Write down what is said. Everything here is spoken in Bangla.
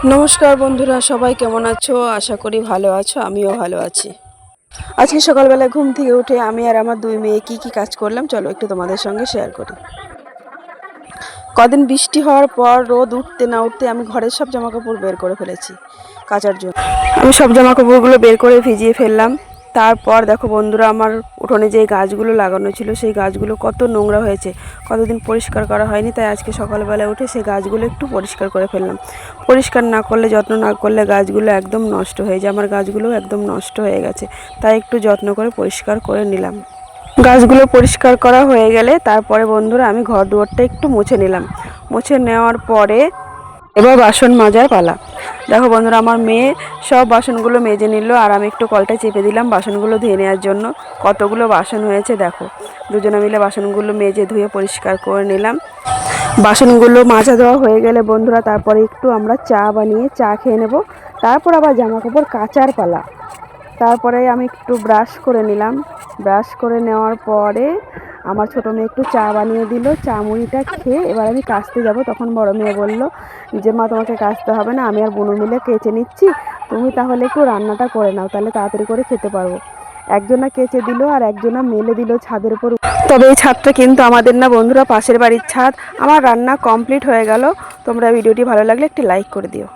নমস্কার বন্ধুরা, সবাই কেমন আছো? আশা করি ভালো আছো, আমিও ভালো আছি। আজকে সকালবেলা ঘুম থেকে উঠে আমি আর আমার দুই মেয়ে কি কাজ করলাম চলো একটু তোমাদের সঙ্গে শেয়ার করি। কদিন বৃষ্টি হওয়ার পর রোদ উঠতে না উঠতে আমি ঘরের সব জামাকাপড় বের করে ফেলেছি কাচার জন্য। আমি সব জামাকাপড়গুলো বের করে ভিজিয়ে ফেললাম। তারপর দেখো বন্ধুরা, আমার উঠোনে যে গাছগুলো লাগানো ছিল সেই গাছগুলো কত নোংরা হয়েছে, কতদিন পরিষ্কার করা হয়নি, তাই আজকে সকালবেলা উঠে সেই গাছগুলো একটু পরিষ্কার করে ফেললাম। পরিষ্কার না করলে, যত্ন না করলে গাছগুলো একদম নষ্ট হয়ে যায়। আমার গাছগুলো একদম নষ্ট হয়ে গেছে, তাই একটু যত্ন করে পরিষ্কার করে নিলাম। গাছগুলো পরিষ্কার করা হয়ে গেলে তারপরে বন্ধুরা আমি ঘর দুয়ারটা একটু মুছে নিলাম। মুছে নেওয়ার পরে এবার বাসন মাজার পালা। দেখো বন্ধুরা, আমার মেয়ে সব বাসনগুলো মেজে নিল আর আমি একটু কলটা চেপে দিলাম বাসনগুলো ধুয়ে নেওয়ার জন্য। কতগুলো বাসন হয়েছে দেখো। দুজনে মিলে বাসনগুলো মেজে ধুয়ে পরিষ্কার করে নিলাম। বাসনগুলো মাজা দেওয়া হয়ে গেলে বন্ধুরা তারপরে একটু আমরা চা বানিয়ে চা খেয়ে নেব। তারপর আবার জামা কাপড় কাচার পালা। তারপরে আমি একটু ব্রাশ করে নিলাম। ব্রাশ করে নেওয়ার পরে আমার ছোটো মেয়ে একটু চা বানিয়ে দিল। চা মুড়িটা খেয়ে এবার আমি কাচতে যাব। তখন বড় মেয়ে বলল যে মা, তোমাকে কাচতে হবে না, আমি আর বোনু মিলে কেচে নিচ্ছি, তুমি তাহলে একটু রান্নাটা করে নাও, তাহলে তাড়াতাড়ি করে খেতে পারবো। একজনা কেচে দিল আর একজনা মেলে দিল ছাদের উপর। তবে এই ছাদটা কিন্তু আমাদের না বন্ধুরা, পাশের বাড়ির ছাদ। আমার রান্না কমপ্লিট হয়ে গেল। তোমরা ভিডিওটি ভালো লাগলে একটি লাইক করে দিও।